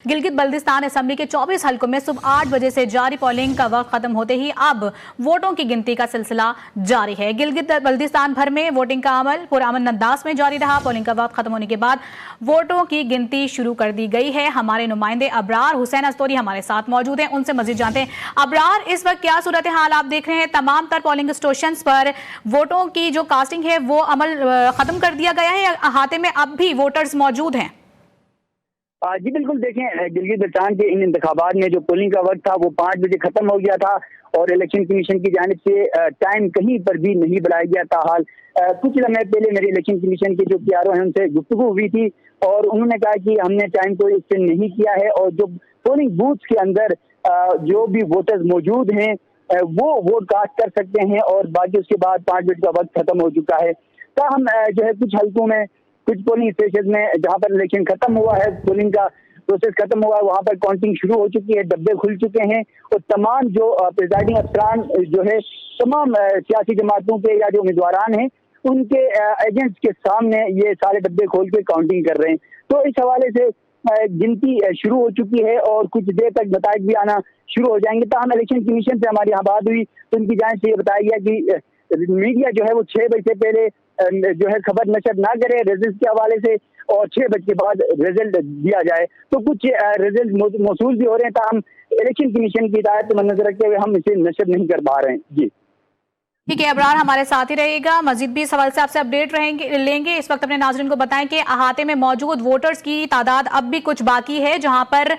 Gilgit Baltistan assembly के 24 हलकों में सुबह 8 बजे से जारी पोलिंग का वक्त खत्म होते ही अब वोटों की गिनती का सिलसिला जारी है। गिलगित बल्दिस्तान भर में वोटिंग का अमल पुरअमन अंदाज में जारी रहा। पोलिंग का वक्त खत्म होने के बाद वोटों की गिनती शुरू कर दी गई है। हमारे नुमाइंदे अबरार हुसैन अस्तोरी हमारे साथ मौजूद हैं, उनसे मजीद जानते हैं। अबरार, इस वक्त क्या सूरत हाल आप देख रहे हैं? तमाम तर पोलिंग स्टेशन पर वोटों की जो कास्टिंग है वो अमल खत्म कर दिया गया है या अहाते में अब भी वोटर्स मौजूद हैं? जी बिल्कुल, देखें गिलगित बल्तिस्तान के इन इंतखाबात में जो पोलिंग का वक्त था वो 5 बजे खत्म हो गया था और इलेक्शन कमीशन की जानिब से टाइम कहीं पर भी नहीं बढ़ाया गया था। हाल कुछ लम्हे पहले मेरे इलेक्शन कमीशन के जो PRO हैं उनसे गुफ्तगू हुई थी और उन्होंने कहा कि हमने टाइम को एक्सटेंड नहीं किया है और जो पोलिंग बूथ के अंदर जो भी वोटर्स मौजूद हैं वो वोट कास्ट कर सकते हैं और बाकी उसके बाद 5 बजे का वक्त खत्म हो चुका है। हम जो है कुछ हल्कों में कुछ पोलिंग स्टेशन में जहां पर इलेक्शन खत्म हुआ है, पोलिंग का प्रोसेस खत्म हुआ है, वहां पर काउंटिंग शुरू हो चुकी है, डब्बे खुल चुके हैं और तमाम जो प्रिजाइडिंग अफसरान जो है तमाम सियासी जमातों के या जो उम्मीदवारान हैं उनके एजेंट्स के सामने ये सारे डब्बे खोल के काउंटिंग कर रहे हैं। तो इस हवाले से गिनती शुरू हो चुकी है और कुछ देर तक नताइज भी आना शुरू हो जाएंगे। हम इलेक्शन कमीशन से हमारी यहाँ बात हुई तो उनकी जांच से ये बताया गया कि मीडिया जो है वो 6 बजे से पहले जो है खबर नशर ना करे रिजल्ट के हवाले से और 6 बजे के बाद रिजल्ट दिया जाए। तो कुछ रिजल्ट मौसूल भी हो रहे हैं, हम इलेक्शन कमीशन की हिदायत को मद्देनजर रखते हुए हम इसे नशर नहीं कर पा रहे हैं। जी ठीक है, अबरार हमारे साथ ही रहेगा, मजीद भी इस सवाल से आपसे अपडेट लेंगे। इस वक्त अपने नाज़रीन को बताएं कि अहाते में मौजूद वोटर्स की तादाद अब भी कुछ बाकी है जहां पर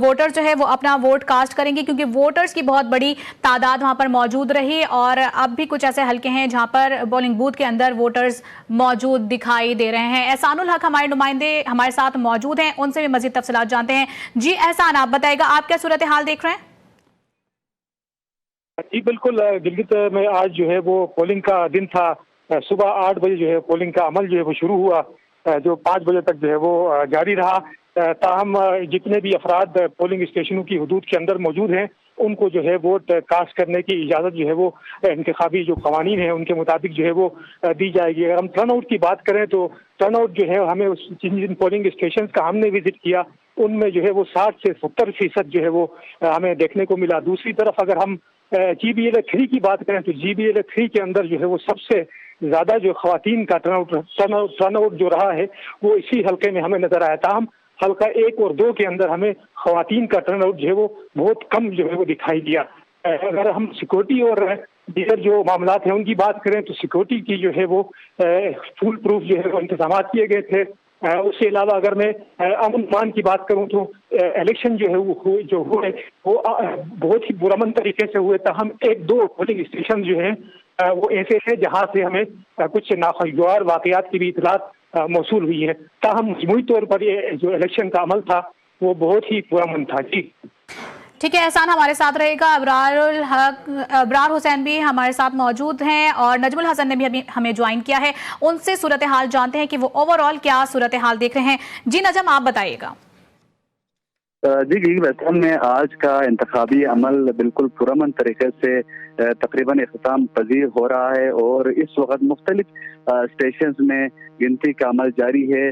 वोटर जो है वो अपना वोट कास्ट करेंगे क्योंकि वोटर्स की बहुत बड़ी तादाद वहां पर मौजूद रही और अब भी कुछ ऐसे हल्के हैं जहां पर पोलिंग बूथ के अंदर वोटर्स मौजूद दिखाई दे रहे हैं। एहसानुल हक हमारे नुमाइंदे हमारे साथ मौजूद हैं, उनसे भी मजीद तफसीलात जानते हैं। जी एहसान, आप बताइएगा आप क्या सूरत हाल देख रहे हैं? जी बिल्कुल, गिलगित में आज जो है वो पोलिंग का दिन था। सुबह 8 बजे जो है पोलिंग का अमल जो है वो शुरू हुआ जो 5 बजे तक जो है वो जारी रहा। ताहम जितने भी अफराद पोलिंग स्टेशनों की हदूद के अंदर मौजूद हैं उनको जो है वोट कास्ट करने की इजाज़त जो है वो इंतखाबी जो कवानीन है उनके मुताबिक जो है वो दी जाएगी। अगर हम टर्न आउट की बात करें तो टर्न आउट जो है हमें उस जिन पोलिंग स्टेशन का हमने विजिट किया उनमें जो है वो 60 से 70% जो है वो हमें देखने को मिला। दूसरी तरफ अगर हम GBLA 3 की बात करें तो GBLA 3 के अंदर जो है वो सबसे ज्यादा जो खवातीन का टर्न आउट जो रहा है वो इसी हल्के में हमें नजर आया था। हम हल्का 1 और 2 के अंदर हमें खवातीन का टर्न आउट जो है वो बहुत कम जो है वो दिखाई दिया। अगर हम सिक्योरिटी और दीगर जो मामलात हैं उनकी बात करें तो सिक्योरिटी की जो है वो फुल प्रूफ जो है वो इंतजाम किए गए थे। उसके अलावा अगर मैं अमन मान की बात करूं तो इलेक्शन जो है वो जो हुए वो बहुत ही पुरअमन तरीके से हुए। हम 1-2 पोलिंग स्टेशन जो है वो ऐसे थे जहां से हमें कुछ नाखुशगवार वाकयात की भी इतलात मौसूल हुई है। ताहम मजमूई तौर पर ये जो इलेक्शन का अमल था वो बहुत ही पुरअमन था। जी ठीक है, एहसान हमारे साथ रहेगा। अबरार हुसैन भी हमारे साथ मौजूद हैं और नजमुल हसन ने भी हमें ज्वाइन किया है, उनसे सूरत हाल जानते हैं कि वो ओवरऑल क्या सूरत हाल देख रहे हैं। जी नजम, आप बताइएगा। जी गिलगित में आज का इंतखाबी अमल बिल्कुल पुरअमन तरीके से तकरीबन इख्तिताम पजीर हो रहा है और इस वक्त मुख्तलिफ स्टेशन में गिनती का अमल जारी है।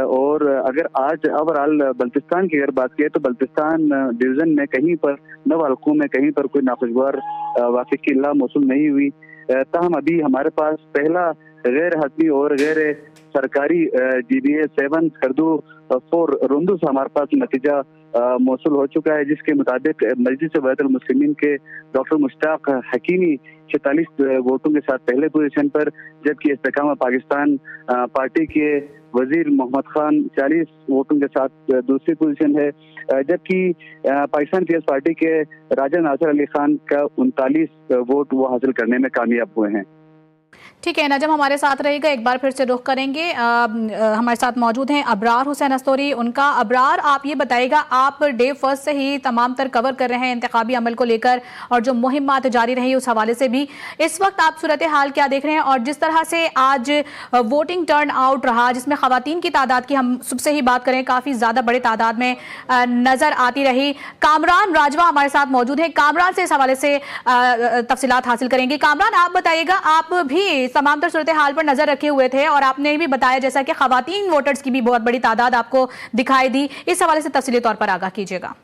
और अगर आज ओवरऑल बल्तिस्तान की अगर बात करें तो बल्तिस्तान डिवीजन में कहीं पर 9 हल्कों में कहीं पर कोई नाखुशगवार वाक़े की इल्ला मौसूल नहीं हुई। ताहम अभी हमारे पास पहला गैर हतमी और गैर सरकारी GBA 7 स्कर्दू 4 रुंदू से हमारे पास नतीजा मौसूल हो चुका है, जिसके मुताबिक मजलिस वहदतुल मुस्लिमीन के डॉक्टर मुश्ताक हकीमी 46 वोटों के साथ पहले पोजीशन पर, जबकि इस्तेकाम पाकिस्तान पार्टी के वजीर मोहम्मद खान 40 वोटों के साथ दूसरी पोजीशन है, जबकि पाकिस्तान पीपल्स पार्टी के राजा नासिर अली खान का 39 वोट वो हासिल करने में कामयाब हुए हैं। ठीक है, नजम हमारे साथ रहेगा, एक बार फिर से रुख करेंगे। हमारे साथ मौजूद हैं अबरार हुसैन अस्तोरी, उनका अबरार आप ये बताइएगा, आप डे फर्स्ट से ही तमाम तर कवर कर रहे हैं इंतखाबी अमल को लेकर और जो मुहिम्मात जारी रही उस हवाले से भी, इस वक्त आप सूरत हाल क्या देख रहे हैं? और जिस तरह से आज वोटिंग टर्न आउट रहा जिसमें खवातीन की तादाद की हम सुबह से ही बात करें काफ़ी ज़्यादा बड़ी तादाद में नज़र आती रही। कामरान राजवा हमारे साथ मौजूद हैं, कामरान से इस हवाले से तफसीलात हासिल करेंगे। कामरान, आप बताइएगा, आप भी समांतर सूरत हाल पर नजर रखे हुए थे और आपने भी बताया जैसा कि खवातीन वोटर्स की भी बहुत बड़ी तादाद आपको दिखाई दी, इस हवाले से तफसीली तौर पर आगाह कीजिएगा।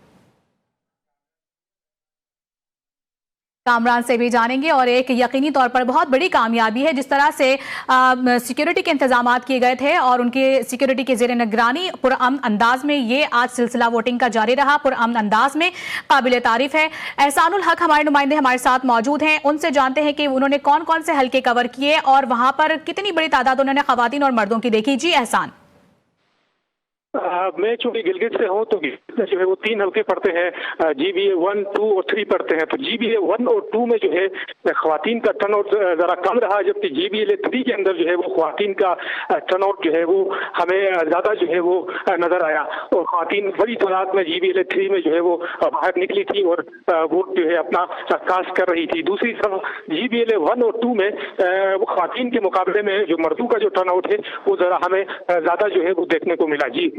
कामरान से भी जानेंगे और एक यकीनी तौर पर बहुत बड़ी कामयाबी है जिस तरह से सिक्योरिटी के इंतजाम किए गए थे और उनके सिक्योरिटी के ज़ेरे निगरानी पुरअमन अंदाज में ये आज सिलसिला वोटिंग का जारी रहा, पुरअमन अंदाज में काबिल तारीफ है। एहसानुल हक हमारे नुमाइंदे हमारे साथ मौजूद हैं, उनसे जानते हैं कि उन्होंने कौन कौन से हल्के कवर किए और वहां पर कितनी बड़ी तादाद उन्होंने खवातीन और मर्दों की देखी। जी एहसान। मैं चूंकि गिलगित से हूँ तो गिलगित में जो है वो 3 हल्के पड़ते हैं, GBA 1, 2 और 3 पड़ते हैं। तो GBA 1 और 2 में जो है खवातीन का टर्नआउट जरा कम रहा, जबकि GBA 3 के अंदर जो है वो खवातीन का टर्नआउट जो है वो हमें ज्यादा जो है वो नजर आया और खवातीन बड़ी तादाद में GBA 3 में जो है वो बाहर निकली थी और वोट जो है अपना कास्ट कर रही थी। दूसरी तरफ GBA 1 और 2 में खवातीन के मुकाबले में जो मर्दों का जो टर्नआउट है वो जरा हमें ज्यादा जो है वो देखने को मिला। जी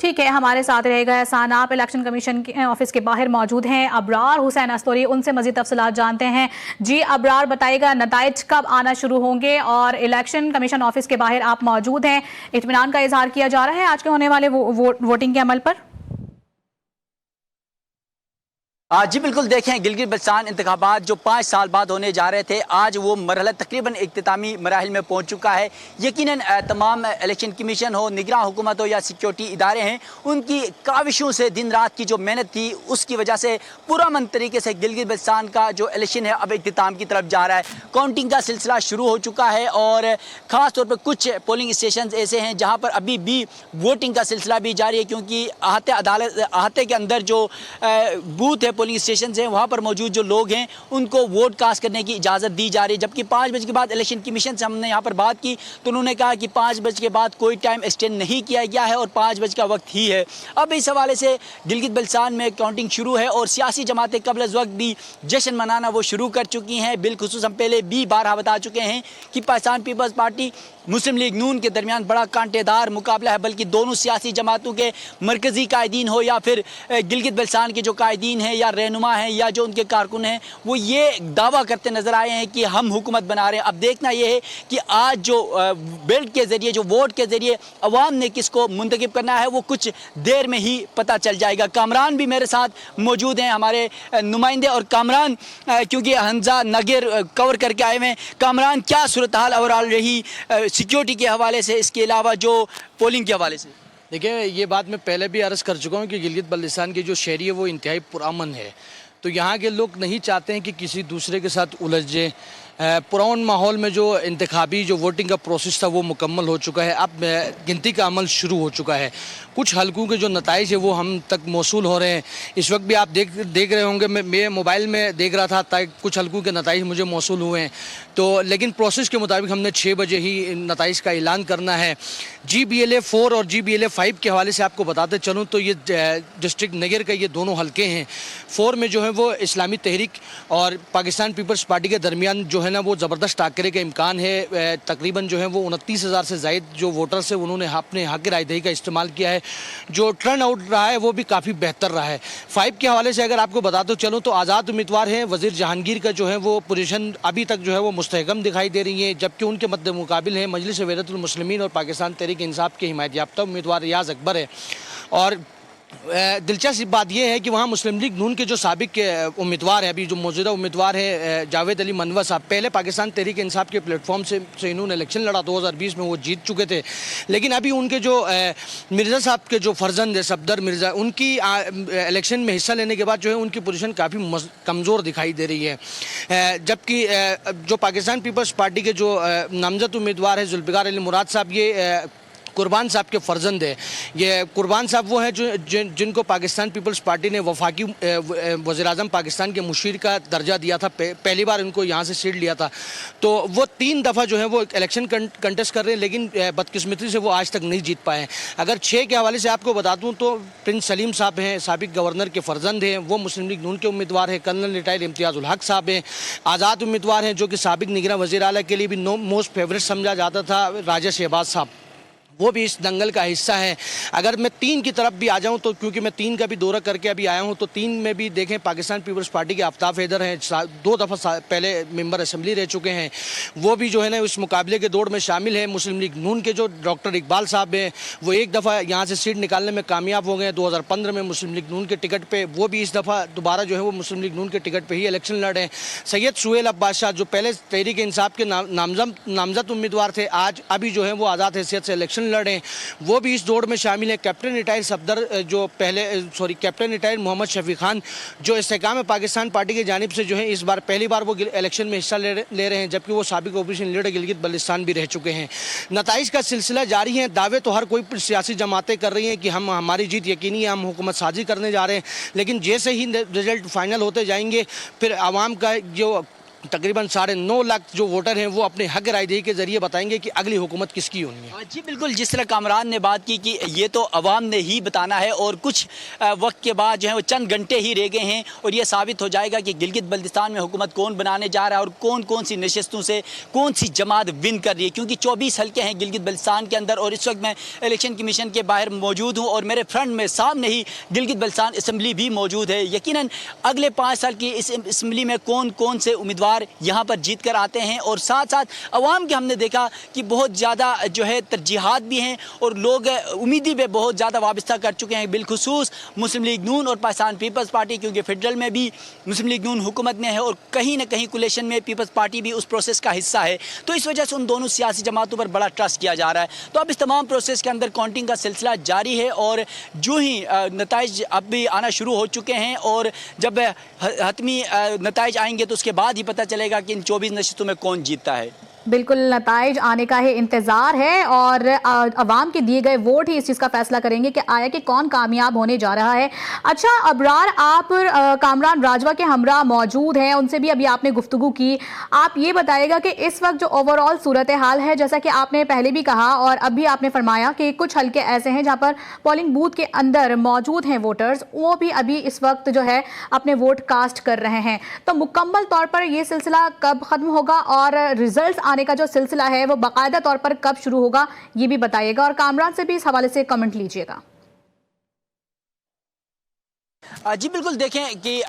ठीक है, हमारे साथ रहेगा एहसान। आप इलेक्शन कमीशन के ऑफिस के बाहर मौजूद हैं, अबरार हुसैन अस्तोरी, उनसे मजीद तफसीलात जानते हैं। जी अबरार, बताइएगा नताइज कब आना शुरू होंगे और इलेक्शन कमीशन ऑफिस के बाहर आप मौजूद हैं, इत्मीनान का इजहार किया जा रहा है आज के होने वाले वोटिंग के अमल पर? जी बिल्कुल, देखें गिलगित बल्तिस्तान इंतखाबात जो 5 साल बाद होने जा रहे थे, आज वो मरहला तकरीबन इख्तितामी मराहिल में पहुंच चुका है। यकीनन तमाम इलेक्शन कमीशन हो, निगरान हुकूमत हो या सिक्योरिटी इदारे हैं, उनकी काविशों से दिन रात की जो मेहनत थी उसकी वजह से पुरअमन तरीके से गिलगित बल्तिस्तान का जो इलेक्शन है अब इख्तिताम की तरफ जा रहा है। काउंटिंग का सिलसिला शुरू हो चुका है और ख़ास तौर पर कुछ पोलिंग स्टेशन ऐसे हैं जहाँ पर अभी भी वोटिंग का सिलसिला भी जारी है, क्योंकि अहाते के अंदर जो बूथ है, पोलिंग स्टेशन हैं, वहाँ पर मौजूद जो लोग हैं उनको वोट कास्ट करने की इजाज़त दी जा रही है। जबकि 5 बजे के बाद इलेक्शन कमीशन से हमने यहाँ पर बात की तो उन्होंने कहा कि 5 बजे के बाद कोई टाइम एक्सटेंड नहीं किया गया है और 5 बजे का वक्त ही है। अब इस हवाले से गिलगित बल्तिस्तान में काउंटिंग शुरू है और सियासी जमातें कबल वक्त भी जश्न मनाना वो शुरू कर चुकी हैं। बिलखुसूस हम पहले भी बारहा बता चुके हैं कि पाकिस्तान पीपल्स पार्टी मुस्लिम लीग नून के दरमियान बड़ा कांटेदार मुकाबला है, बल्कि दोनों सियासी जमातों के मरकजी कायदीन हो या फिर गिलगित बल्तिस्तान के जो कायदीन हैं या रहनुमा हैं या जो उनके कारकुन हैं, वो ये दावा करते नजर आए हैं कि हम हुकूमत बना रहे हैं। अब देखना ये है कि आज जो बेल्ट के जरिए, जो वोट के जरिए अवाम ने किसको मुंतखब करना है वो कुछ देर में ही पता चल जाएगा। कामरान भी मेरे साथ मौजूद हैं, हमारे नुमाइंदे। और कामरान क्योंकि हमजा नगर कवर करके आए हुए हैं, कामरान क्या सूरत हाल ओवरऑल रही सिक्योरिटी के हवाले से, इसके अलावा जो पोलिंग के हवाले से? देखिए, ये बात मैं पहले भी अर्ज़ कर चुका हूँ कि गिलगित बल्तिस्तान की जो शहरी है वो इंतहाई पुरअमन है। तो यहाँ के लोग नहीं चाहते हैं कि किसी दूसरे के साथ उलझ जाए। पुरान माहौल में जो इंतखाबी जो वोटिंग का प्रोसेस था वो मुकम्मल हो चुका है, अब गिनती का अमल शुरू हो चुका है। कुछ हलकों के जो नताइज है वो हम तक मौसूल हो रहे हैं। इस वक्त भी आप देख रहे होंगे, मैं मोबाइल में देख रहा था ताकि कुछ हलकों के नताइज मुझे मौसूल हुए हैं। तो लेकिन प्रोसेस के मुताबिक हमने 6 बजे ही नताइज का ऐलान करना है। GBLA 4 और GBLA 5 के हवाले से आपको बताते चलूँ तो ये डिस्ट्रिक्ट नगर का ये दोनों हलके हैं। 4 में जो है वो इस्लामी तहरीक और पाकिस्तान पीपल्स पार्टी के दरमियान जो है ना वो ज़बरदस्त टाकरे का इम्कान है। तकरीबन जो है वो 29,000 से ज़ायद जो वोटर्स हैं उन्होंने अपने हक़ रायदही का इस्तेमाल किया है। जो टर्न आउट रहा है वो भी काफ़ी बेहतर रहा है। 5 के हवाले से अगर आपको बताते चलूँ तो आज़ाद उम्मीदवार हैं वज़ीर जहांगीर का जो है वो पोजीशन अभी तक जो है वो मुस्तहकम दिखाई दे रही है, जबकि उनके मद्दे मुकाबिल हैं मजलिस वहदतुल मुस्लिमीन और पाकिस्तान तहरीक इंसाफ के हिमायत याफ्ता उम्मीदवार रियाज अकबर है। और दिलचस्प बात यह है कि वहाँ मुस्लिम लीग नून के जो साबिक उम्मीदवार है, अभी जो मौजूदा उम्मीदवार है जावेद अली मनवर साहब, पहले पाकिस्तान तहरीक इंसाफ के प्लेटफॉर्म से इन्होंने इलेक्शन लड़ा, 2020 में वो जीत चुके थे। लेकिन अभी उनके जो मिर्ज़ा साहब के जो फर्जंद है सफदर मिर्ज़ा, उनकी इलेक्शन में हिस्सा लेने के बाद जो है उनकी पोजीशन काफ़ी कमज़ोर दिखाई दे रही है। जबकि जो पाकिस्तान पीपल्स पार्टी के जो नामजद उम्मीदवार है जुल्फ़िकार अली मुराद साहब, ये कुर्बान साहब के फर्जंद है। ये कुर्बान साहब वो हैं जिनको पाकिस्तान पीपल्स पार्टी ने वफाकी वज़ीर-ए-आज़म पाकिस्तान के मुशीर का दर्जा दिया था, पहली बार इनको यहाँ से सीट लिया था। तो वो 3 दफ़ा जो है वो इलेक्शन कंटेस्ट कर रहे हैं, लेकिन बदकिस्मती से वो आज तक नहीं जीत पाए हैं। अगर 6 के हवाले से आपको बता दूँ तो प्रिंस सलीम साहब हैं, साबिक गवर्नर के फर्जंद हैं, वो मुस्लिम लीग नून के उम्मीदवार हैं। कर्नल रिटायर्ड इम्तियाज़ुल हक साहब हैं, आज़ाद उम्मीदवार हैं, जो कि साबिक निगरान वज़ीर आला के लिए भी मोस्ट फेवरेट समझा जाता था राजा शहबाज साहब, वो भी इस दंगल का हिस्सा है। अगर मैं 3 की तरफ भी आ जाऊं तो क्योंकि मैं 3 का भी दौरा करके अभी आया हूं, तो 3 में भी देखें पाकिस्तान पीपल्स पार्टी के आफ्ताब हैदर हैं, 2 दफ़ा पहले मेंबर असेंबली रह चुके हैं, वो भी जो है ना उस मुकाबले के दौड़ में शामिल है। मुस्लिम लीग नून के जो डॉक्टर इकबाल साहब हैं वो एक दफ़ा यहाँ से सीट निकालने में कामयाब हो गए 2015 में मुस्लिम लीग नून के टिकट पर, वो भी इस दफ़ा दोबारा जो है वो मुस्लिम लीग नून के टिकट पर ही इलेक्शन लड़े। सैयद सुहेल अब्बास शाह जो पहले तहरीक इंसाफ के नामजद उम्मीदवार थे, आज अभी जो है वो आज़ाद हैसियत से इलेक्शन लड़े, वो भी इस दौड़ में शामिल है। कैप्टन रिटायर सफदर जो कैप्टन रिटायर मोहम्मद शफी खान जो इस्तेकाम पाकिस्तान पार्टी की जानिब से जो है इस बार पहली बार वो इलेक्शन में हिस्सा ले रहे हैं, जबकि वो साबिक ओपोजिशन लीडर गिलगित बल्तिस्तान भी रह चुके हैं। नताइज का सिलसिला जारी है। दावे तो हर कोई सियासी जमातें कर रही हैं कि हमारी जीत यकीनी है, हम हुकूमत साजी करने जा रहे हैं, लेकिन जैसे ही रिजल्ट फाइनल होते जाएंगे फिर आवाम का जो तकरीबन 9.5 लाख जो वोटर हैं वो अपने हक राय दही के जरिए बताएंगे कि अगली हुकूमत किसकी होनी है। जी बिल्कुल, जिस तरह कामरान ने बात की कि ये तो अवाम ने ही बताना है और कुछ वक्त के बाद जो है वो चंद घंटे ही रह गए हैं और ये साबित हो जाएगा कि गिलगित बल्तिस्तान में हुकूमत कौन बनाने जा रहा है और कौन कौन सी नशस्तों से कौन सी जमात विन कर रही है, क्योंकि 24 हल्के हैं गिलगित बल्तिस्तान के अंदर और इस वक्त मैं इलेक्शन कमीशन के बाहर मौजूद हूँ और मेरे फ्रंट में सामने ही गिलगित बल्तिस्तान असम्बली भी मौजूद है। यकीनन अगले 5 साल की इस असम्बली में कौन कौन से उम्मीदवार यहाँ पर जीत कर आते हैं और साथ साथ अवाम के हमने देखा कि बहुत ज़्यादा जो है तरजीहात भी हैं और लोग उम्मीदी पे बहुत ज़्यादा वाबस्ता कर चुके हैं, बिलखुसूस मुस्लिम लीग नून और पाकिस्तान पीपल्स पार्टी, क्योंकि फेडरल में भी मुस्लिम लीग नून हुकूमत में है और कहीं ना कहीं कोलिशन में पीपल्स पार्टी भी उस प्रोसेस का हिस्सा है, तो इस वजह से उन दोनों सियासी जमातों पर बड़ा ट्रस्ट किया जा रहा है। तो अब इस तमाम प्रोसेस के अंदर काउंटिंग का सिलसिला जारी है और जो ही नताइज अब भी आना शुरू हो चुके हैं और जब हतमी नताइज आएंगे तो उसके बाद ही पता चलेगा कि इन 24 नशस्तों में कौन जीतता है। बिल्कुल, नताइज आने का ही इंतजार है और अवाम के दिए गए वोट ही इस चीज़ का फैसला करेंगे कि आया कि कौन कामयाब होने जा रहा है। अच्छा अबरार, आप कामरान राजवा के हमरा मौजूद हैं, उनसे भी अभी आपने गुफ्तगू की, आप ये बताइएगा कि इस वक्त जो ओवरऑल सूरत हाल है, जैसा कि आपने पहले भी कहा और अभी आपने फरमाया कि कुछ हल्के ऐसे हैं जहाँ पर पोलिंग बूथ के अंदर मौजूद हैं वोटर्स, वो भी अभी इस वक्त जो है अपने वोट कास्ट कर रहे हैं, तो मुकम्मल तौर पर ये सिलसिला कब ख़त्म होगा और रिजल्ट आने का जो सिलसिला है वो बाकायदा तौर पर कब शुरू होगा ये भी बताइएगा और कामरान से भी इस हवाले से कमेंट लीजिएगा। जी बिल्कुल, देखें कि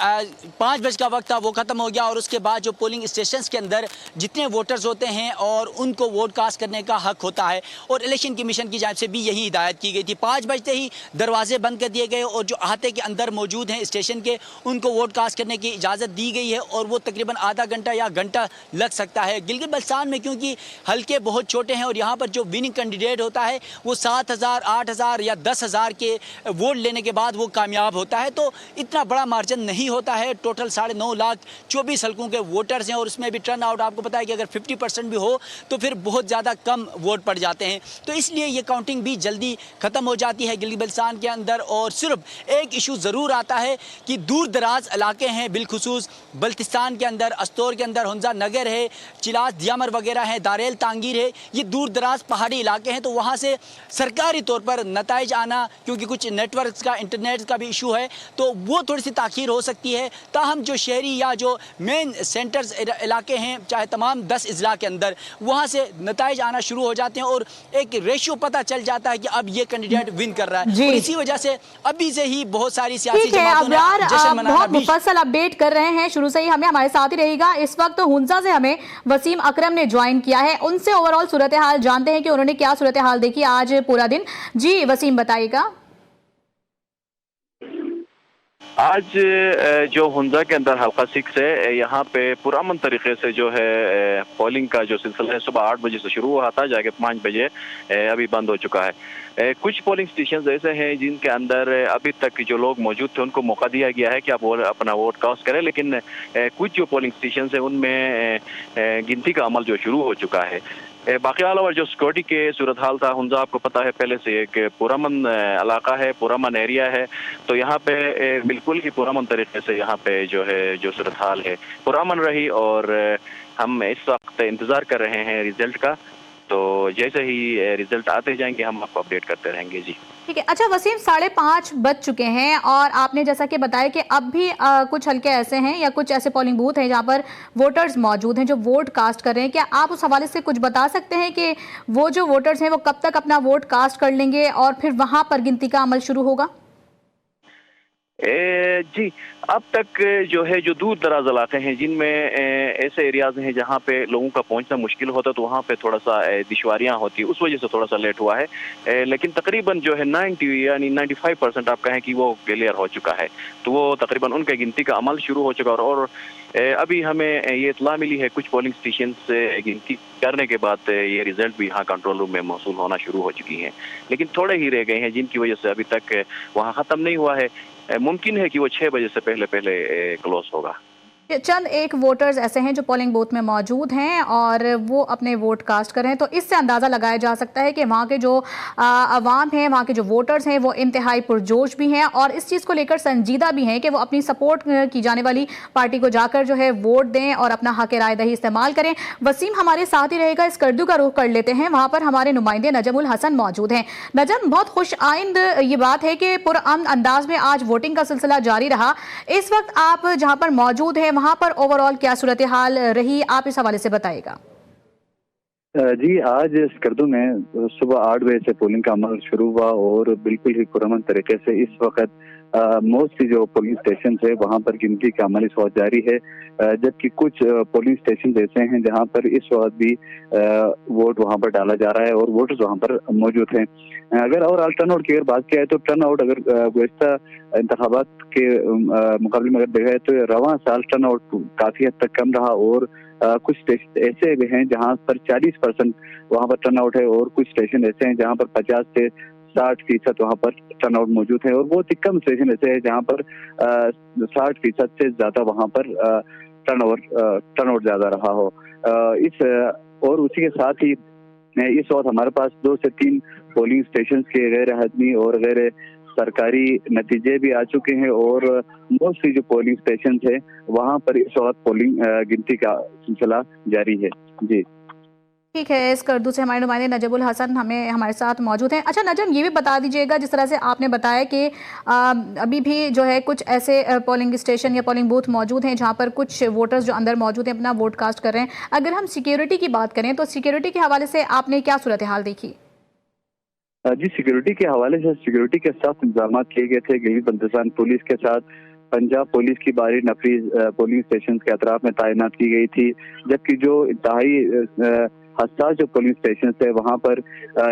5 बजे का वक्त था वो ख़त्म हो गया और उसके बाद जो पोलिंग स्टेशंस के अंदर जितने वोटर्स होते हैं और उनको वोट कास्ट करने का हक होता है और इलेक्शन कमीशन की जानिब से भी यही हिदायत की गई थी। 5 बजते ही दरवाजे बंद कर दिए गए और जो अहाते के अंदर मौजूद हैं स्टेशन के, उनको वोट कास्ट करने की इजाज़त दी गई है और वो तकरीबन आधा घंटा या घंटा लग सकता है। गिलगित बल्तिस्तान में क्योंकि हल्के बहुत छोटे हैं और यहाँ पर जो विनिंग कैंडिडेट होता है वो 7,000, 8,000 या 10,000 के वोट लेने के बाद वो कामयाब होता है, तो इतना बड़ा मार्जिन नहीं होता है। टोटल 9.5 लाख 24 हल्कों के वोटर्स हैं और उसमें भी टर्न आउट आपको पता है कि अगर 50% भी हो तो फिर बहुत ज़्यादा कम वोट पड़ जाते हैं, तो इसलिए ये काउंटिंग भी जल्दी ख़त्म हो जाती है गिलगित बल्तिस्तान के अंदर। और सिर्फ एक इशू ज़रूर आता है कि दूर दराज इलाके हैं, बिलखुसूस बल्तिस्तान के अंदर, अस्तोर के अंदर हुंजा नगर है, चिलास दियामर वगैरह है, दारेल तांगीर है, ये दूर दराज पहाड़ी इलाके हैं, तो वहाँ से सरकारी तौर पर नताइज आना, क्योंकि कुछ नेटवर्क का इंटरनेट का भी इशू है, तो वो थोड़ी सी ताख़ीर हो सकती है। ताहम जो शहरी या जो मेन सेंटर्स इलाके हैं, चाहे तमाम 10 अजला के अंदर, वहाँ से नताइज आना शुरू हो जाते हैं और एक रेशियो पता चल जाता है कि अब ये कैंडिडेट विन कर रहा है और इसी वजह से अभी से ही बहुत सारी सियासी जमातों ने जश्न मनाना बहुत मुफस्सल अपडेट कर रहे हैं, शुरू से ही हमारे साथ ही रहेगा। इस वक्त हुंजा से हमें वसीम अकरम ने ज्वाइन किया है, उनसे ओवरऑल सूरत हाल जानते हैं कि उन्होंने क्या सूरत हाल देखी आज पूरा दिन। जी वसीम बताइएगा। आज जो हुंजा के अंदर हल्का 6 है, यहाँ पे पुरअमन तरीके से जो है पोलिंग का जो सिलसिला है सुबह 8 बजे से शुरू हुआ था, जाके 5 बजे अभी बंद हो चुका है। कुछ पोलिंग स्टेशन ऐसे हैं जिनके अंदर अभी तक जो लोग मौजूद थे उनको मौका दिया गया है कि आप अपना वोट कास्ट करें, लेकिन कुछ जो पोलिंग स्टेशन है उनमें गिनती का अमल जो शुरू हो चुका है। बाकी अलावा जो सिक्योरिटी के सूरत हाल था, हुंजा आपको पता है पहले से एक पुरअमन इलाका है, पुरअमन एरिया है, तो यहाँ पे बिल्कुल ही पुरअमन तरीके से यहाँ पे जो है जो सूरत हाल है पुरअमन रही और हम इस वक्त इंतज़ार कर रहे हैं रिजल्ट का, तो जैसे ही रिजल्ट आते जाएंगे हम आपको अपडेट करते रहेंगे। जी। ठीक है। अच्छा वसीम, 5:30 बज चुके हैं और आपने जैसा कि बताया कि अब भी कुछ हल्के ऐसे हैं या कुछ ऐसे पोलिंग बूथ हैं जहां पर वोटर्स मौजूद हैं जो वोट कास्ट कर रहे हैं। क्या आप उस हवाले से कुछ बता सकते हैं कि वो जो वोटर्स हैं वो कब तक अपना वोट कास्ट कर लेंगे और फिर वहां पर गिनती का अमल शुरू होगा? जी, अब तक जो है जो दूर दराज इलाके हैं जिनमें ऐसे एरियाज हैं जहाँ पे लोगों का पहुंचना मुश्किल होता तो वहाँ पे थोड़ा सा दुश्वारियाँ होती, उस वजह से थोड़ा सा लेट हुआ है। लेकिन तकरीबन जो है 90 यानी 95% आप कहें कि वो क्लियर हो चुका है, तो वो तकरीबन उनके गिनती का अमल शुरू हो चुका है। और अभी हमें ये इत्तला मिली है कुछ पोलिंग स्टेशन से गिनती करने के बाद ये रिजल्ट भी यहाँ कंट्रोल रूम में मौसूल होना शुरू हो चुकी हैं, लेकिन थोड़े ही रह गए हैं जिनकी वजह से अभी तक वहाँ ख़त्म नहीं हुआ है। मुमकिन है कि वो 6 बजे से पहले क्लोज होगा। चंद एक वोटर्स ऐसे हैं जो पोलिंग बूथ में मौजूद हैं और वो अपने वोट कास्ट कर रहे हैं, तो इससे अंदाज़ा लगाया जा सकता है कि वहाँ के जो अवाम हैं, वहाँ के जो वोटर्स हैं वो इंतहाई पुरजोश भी हैं और इस चीज़ को लेकर संजीदा भी हैं कि वो अपनी सपोर्ट की जाने वाली पार्टी को जाकर जो है वोट दें और अपना हक राय दही इस्तेमाल करें। वसीम हमारे साथ ही रहेगा, इस कर्दू का रुख कर लेते हैं, वहाँ पर हमारे नुमाइंदे नजमुल हसन मौजूद हैं। नजम, बहुत खुश आइंद ये बात है कि पुरअमन अंदाज में आज वोटिंग का सिलसिला जारी रहा। इस वक्त आप जहाँ पर मौजूद हैं वहां पर ओवरऑल क्या सूरत हाल रही, आप इस हवाले से बताइएगा। जी, आज स्कर्दू में सुबह 8 बजे से पोलिंग का अमल शुरू हुआ और बिल्कुल ही पुरअमन तरीके से इस वक्त मोस्टली जो पोलिंग स्टेशन है वहां पर गिनती का अमल इस वक्त जारी है, जबकि कुछ पोलिंग स्टेशन ऐसे हैं जहां पर इस वक्त भी वोट वहां पर डाला जा रहा है और वोटर्स वहां पर मौजूद हैं। अगर और टर्न आउट की अगर बात किया है तो टर्न आउट अगर गुज़िश्ता इंतखाबात के मुकाबले में अगर देखा है तो रवां साल टर्न आउट काफी हद तक कम रहा और कुछ स्टेशन ऐसे भी हैं जहां पर 40% वहां पर टर्न आउट है और कुछ स्टेशन ऐसे हैं जहां पर 50 से 60% वहां पर टर्न आउट मौजूद है और बहुत ही कम स्टेशन ऐसे हैं जहां पर 60% से ज्यादा वहां पर टर्न आउट ज्यादा रहा हो। और उसी के साथ ही इस वक्त हमारे पास 2 से 3 पोलिंग स्टेशन के गैर हतमी और गैर सरकारी नतीजे भी आ चुके हैं और मोस्टली जो पोलिंग स्टेशन है वहां पर इस वक्त पोलिंग गिनती का सिलसिला जारी है। जी ठीक है, इस कर्दू से हमारे नुमाइंदे नजमुल हसन हमारे साथ मौजूद हैं। अच्छा नजम, ये भी बता दीजिएगा जिस तरह से आपने बताया कि अभी भी जो है कुछ ऐसे पोलिंग स्टेशन या पोलिंग बूथ मौजूद हैं जहां पर कुछ वोटर्स जो अंदर मौजूद हैं अपना वोट कास्ट कर रहे हैं। अगर हम सिक्योरिटी की बात करें तो सिक्योरिटी के हवाले से आपने क्या सूरत हाल देखी? जी, सिक्योरिटी के हवाले से सिक्योरिटी के साथ इंतजाम किए गए थे। गिलगित बल्तिस्तान पुलिस के साथ पंजाब पुलिस की बारी नफरी पोलिंग स्टेशन के अतराफ में तैनात की गई थी, जबकि जो इंतहाई हसास जो पोलिंग स्टेशन है वहां पर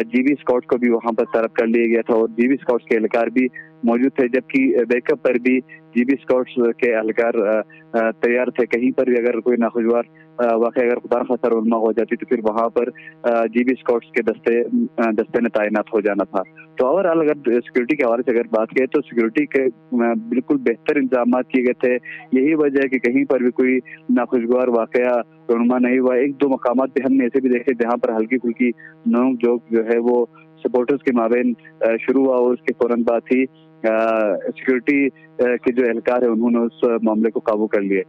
जीबी स्काउट को भी वहां पर तरफ कर लिया गया था और जीबी स्काउट्स के एहलकार भी मौजूद थे, जबकि बैकअप पर भी जीबी स्काउट्स के एहलकार तैयार थे। कहीं पर भी अगर कोई नाखुशगवार वाकई अगर खुदा खासा रौनमा हो जाती तो फिर वहां पर जीबी स्काउट्स के दस्ते ने तैनात हो जाना था। तो ओवरऑल अगर सिक्योरिटी के हवाले से अगर बात करें तो सिक्योरिटी के बिल्कुल बेहतर इंतजाम किए गए थे। यही वजह है कि कहीं पर भी कोई नाखुशगवार वाकया रौनमा नहीं हुआ। 1-2 मकामात पे हमने ऐसे भी देखे जहाँ पर हल्की फुल्की नोक जोक जो है वो सपोर्टर्स के माबेन शुरू हुआ और उसके फौरन बाद ही सिक्योरिटी के जो एहलकार है उन्होंने उस मामले को काबू कर लिया।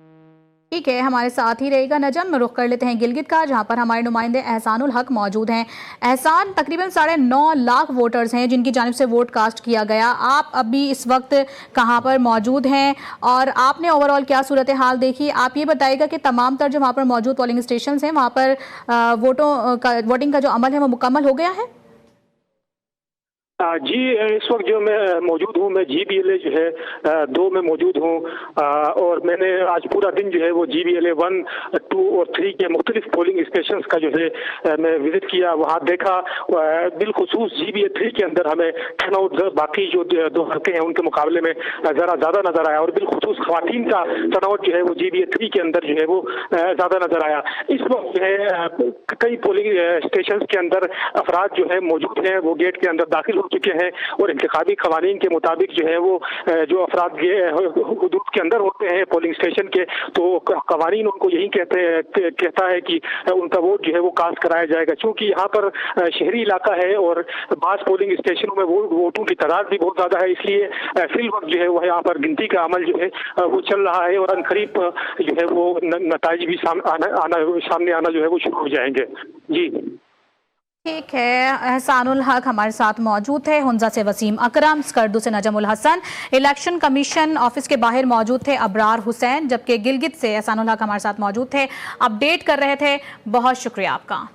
ठीक है, हमारे साथ ही रहेगा नजम। रुख कर लेते हैं गिलगित का, जहां पर हमारे नुमाइंदे एहसानुल हक मौजूद हैं। एहसान, तकरीबन 9.5 लाख वोटर्स हैं जिनकी जानिब से वोट कास्ट किया गया। आप अभी इस वक्त कहां पर मौजूद हैं और आपने ओवरऑल क्या सूरत हाल देखी? आप ये बताइएगा कि तमाम तर जो वहाँ पर मौजूद पोलिंग स्टेशन हैं वहाँ पर वोटिंग का जो अमल है वो मुकम्मल हो गया है? जी, इस वक्त जो मैं मौजूद हूँ, मैं GBLA जो है 2 में मौजूद हूँ और मैंने आज पूरा दिन जो है वो GBLA 1, 2 और 3 के मुख्तलिफ पोलिंग स्टेशन का जो है मैं विजिट किया, वहाँ देखा। बिलखुसूस GBLA 3 के अंदर हमें टर्नआउट बाकी जो 2 हल्के हैं उनके मुकाबले में ज़रा ज़्यादा नजर आया और बिलखुसूस खवातीन का टर्नआउट जो है वो GBLA 3 के अंदर जो है वो ज़्यादा नजर आया। इस वक्त जो है कई पोलिंग स्टेशन के अंदर अफराद जो है मौजूद हैं, वो गेट के अंदर दाखिल हो चुके हैं और इंतखाबी कवानीन के मुताबिक जो है वो जो अफराद हुदूद के अंदर होते हैं पोलिंग स्टेशन के, तो कवानीन उनको यही कहता है कि उनका वोट जो है वो कास्ट कराया जाएगा। क्योंकि यहाँ पर शहरी इलाका है और बास पोलिंग स्टेशनों में वोटों की तादाद भी बहुत ज़्यादा है, इसलिए फिल वक्त जो है वो यहाँ पर गिनती का अमल जो है वो चल रहा है और अनकरीब जो है वो नताइज भी सामने आना जो है वो शुरू हो जाएंगे। जी ठीक है, एहसानुल हक हमारे साथ मौजूद थे, हुंजा से वसीम अकरम, स्कर्दू से Najmul Hasan, election commission office के बाहर मौजूद थे अबरार हुसैन, जबकि गिलगित से एहसानुल हक हमारे साथ मौजूद थे, अपडेट कर रहे थे। बहुत शुक्रिया आपका।